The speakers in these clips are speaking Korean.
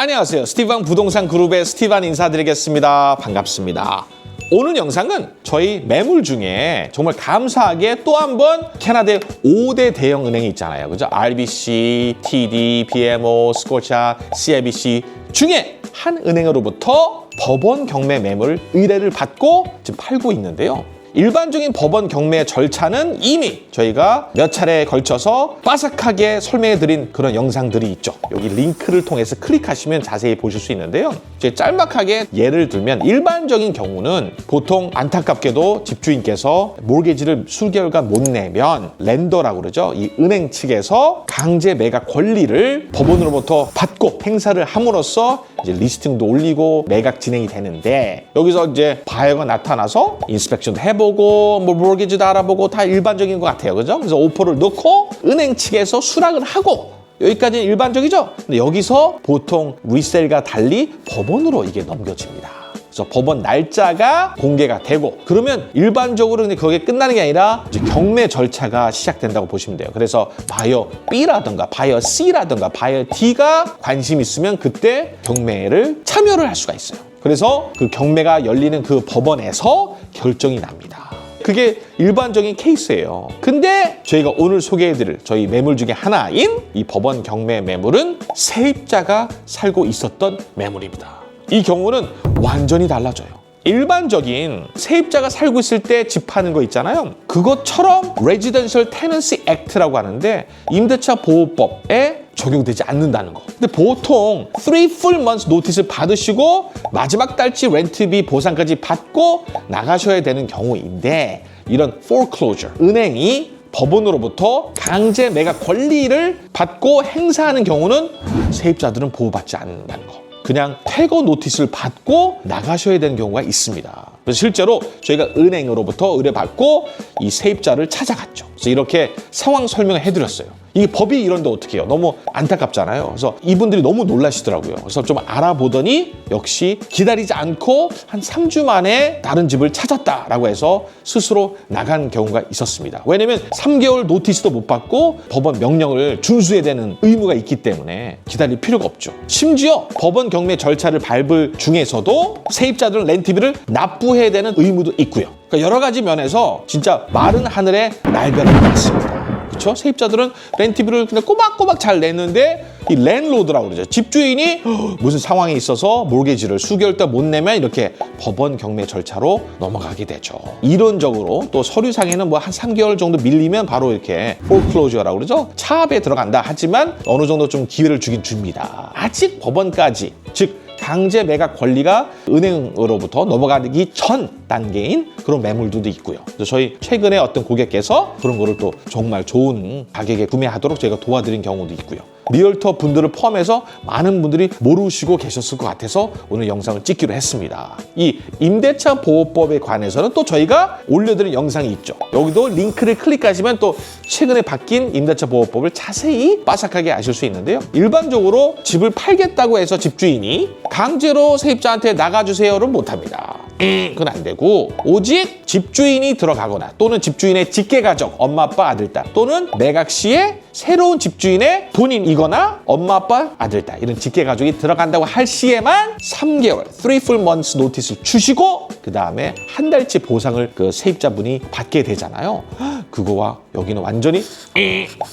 안녕하세요. 스티브왕 부동산 그룹의 스티브왕 인사드리겠습니다. 반갑습니다. 오늘 영상은 저희 매물 중에 정말 감사하게 또 한 번 캐나다의 5대 대형 은행이 있잖아요. 그죠? RBC, TD, BMO, 스코차, CIBC 중에 한 은행으로부터 법원 경매 매물 의뢰를 받고 지금 팔고 있는데요. 일반적인 법원 경매 절차는 이미 저희가 몇 차례에 걸쳐서 빠삭하게 설명해드린 그런 영상들이 있죠. 여기 링크를 통해서 클릭하시면 자세히 보실 수 있는데요. 제가 짤막하게 예를 들면 일반적인 경우는 보통 안타깝게도 집주인께서 모르게지를 수개월간 못 내면 렌더라고 그러죠. 이 은행 측에서 강제 매각 권리를 법원으로부터 받고 행사를 함으로써 이제 리스팅도 올리고 매각 진행이 되는데, 여기서 이제 바이어가 나타나서 인스펙션도 해보고 뭐 모르게지도 알아보고 다 일반적인 것 같아요. 그죠? 그래서 오퍼를 넣고 은행 측에서 수락을 하고, 여기까지는 일반적이죠? 근데 여기서 보통 리셀과 달리 법원으로 이게 넘겨집니다. 그래서 법원 날짜가 공개가 되고, 그러면 일반적으로 근데 그게 끝나는 게 아니라 이제 경매 절차가 시작된다고 보시면 돼요. 그래서 바이어 B라든가 바이어 C라든가 바이어 D가 관심 있으면 그때 경매를 참여를 할 수가 있어요. 그래서 그 경매가 열리는 그 법원에서 결정이 납니다. 그게 일반적인 케이스예요. 근데 저희가 오늘 소개해드릴 저희 매물 중에 하나인 이 법원 경매 매물은 세입자가 살고 있었던 매물입니다. 이 경우는 완전히 달라져요. 일반적인 세입자가 살고 있을 때 집 파는 거 있잖아요. 그것처럼 Residential Tenancy Act라고 하는데 임대차 보호법에 적용되지 않는다는 거. 근데 보통 3 full months 노티스를 받으시고 마지막 달치 렌트비 보상까지 받고 나가셔야 되는 경우인데, 이런 foreclosure, 은행이 법원으로부터 강제 매각 권리를 받고 행사하는 경우는 세입자들은 보호받지 않는다는 거. 그냥 퇴거 노티스를 받고 나가셔야 되는 경우가 있습니다. 그래서 실제로 저희가 은행으로부터 의뢰받고 이 세입자를 찾아갔죠. 그래서 이렇게 상황 설명을 해드렸어요. 이 법이 이런데 어떻게 해요? 너무 안타깝잖아요. 그래서 이분들이 너무 놀라시더라고요. 그래서 좀 알아보더니 역시 기다리지 않고 한 3주 만에 다른 집을 찾았다라고 해서 스스로 나간 경우가 있었습니다. 왜냐면 3개월 노티스도 못 받고 법원 명령을 준수해야 되는 의무가 있기 때문에 기다릴 필요가 없죠. 심지어 법원 경매 절차를 밟을 중에서도 세입자들은 렌트비를 납부해야 되는 의무도 있고요. 그러니까 여러 가지 면에서 진짜 마른 하늘에 날벼락이 났습니다. 그렇죠? 세입자들은 렌트비를 그냥 꼬박꼬박 잘 내는데 이 랜드로드라고 그러죠. 집주인이 무슨 상황이 있어서 모르게지를 수개월 동안 못 내면 이렇게 법원 경매 절차로 넘어가게 되죠. 이론적으로 또 서류상에는 뭐 한 3개월 정도 밀리면 바로 이렇게 foreclosure라고 그러죠. 차압에 들어간다. 하지만 어느 정도 좀 기회를 주긴 줍니다. 아직 법원까지, 즉 강제 매각 권리가 은행으로부터 넘어가기 전 단계인 그런 매물들도 있고요. 그래서 저희 최근에 어떤 고객께서 그런 거를 또 정말 좋은 가격에 구매하도록 저희가 도와드린 경우도 있고요. 리얼터 분들을 포함해서 많은 분들이 모르시고 계셨을 것 같아서 오늘 영상을 찍기로 했습니다. 이 임대차 보호법에 관해서는 또 저희가 올려드린 영상이 있죠. 여기도 링크를 클릭하시면 또 최근에 바뀐 임대차 보호법을 자세히 빠삭하게 아실 수 있는데요. 일반적으로 집을 팔겠다고 해서 집주인이 강제로 세입자한테 나가주세요를 못합니다. 그건 안 되고, 오직 집주인이 들어가거나 또는 집주인의 직계가족, 엄마, 아빠, 아들, 딸, 또는 매각 시에 새로운 집주인의 본인이거나 엄마, 아빠, 아들, 딸, 이런 직계가족이 들어간다고 할 시에만 3개월, 3 full months 노티스를 주시고 그 다음에 한 달치 보상을 그 세입자분이 받게 되잖아요. 그거와 여기는 완전히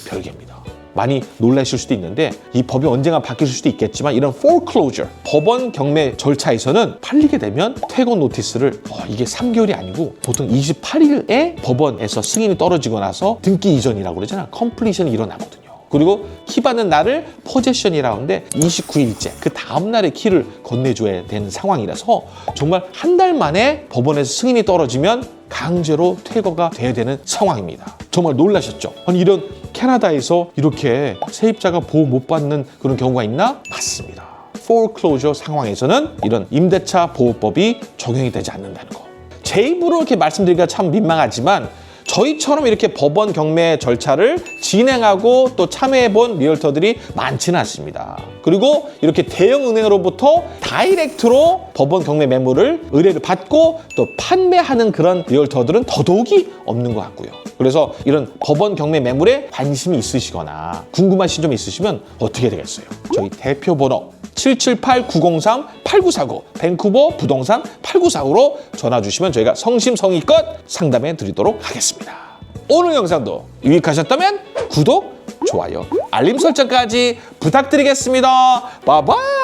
별개입니다. 많이 놀라실 수도 있는데 이 법이 언젠가 바뀔 수도 있겠지만, 이런 foreclosure, 법원 경매 절차에서는 팔리게 되면 퇴거 노티스를 이게 3개월이 아니고 보통 28일에 법원에서 승인이 떨어지고 나서 등기 이전이라고 그러잖아. 컴플리션이 일어나거든요. 그리고 키 받는 날을 포제션이라고 하는데 29일째, 그 다음날에 키를 건네줘야 되는 상황이라서 정말 한 달 만에 법원에서 승인이 떨어지면 강제로 퇴거가 돼야 되는 상황입니다. 정말 놀라셨죠? 아니, 이런 캐나다에서 이렇게 세입자가 보호 못 받는 그런 경우가 있나? 맞습니다. foreclosure 상황에서는 이런 임대차 보호법이 적용이 되지 않는다는 거. 제 입으로 이렇게 말씀드리기가 참 민망하지만 저희처럼 이렇게 법원 경매 절차를 진행하고 또 참여해본 리얼터들이 많지는 않습니다. 그리고 이렇게 대형 은행으로부터 다이렉트로 법원 경매 매물을 의뢰를 받고 또 판매하는 그런 리얼터들은 더더욱이 없는 것 같고요. 그래서 이런 법원 경매 매물에 관심이 있으시거나 궁금하신 점 있으시면 어떻게 되겠어요? 저희 대표 번호 778-903-8949 밴쿠버 부동산 8949로 전화 주시면 저희가 성심성의껏 상담해 드리도록 하겠습니다. 오늘 영상도 유익하셨다면 구독, 좋아요, 알림 설정까지 부탁드리겠습니다. 바이바이.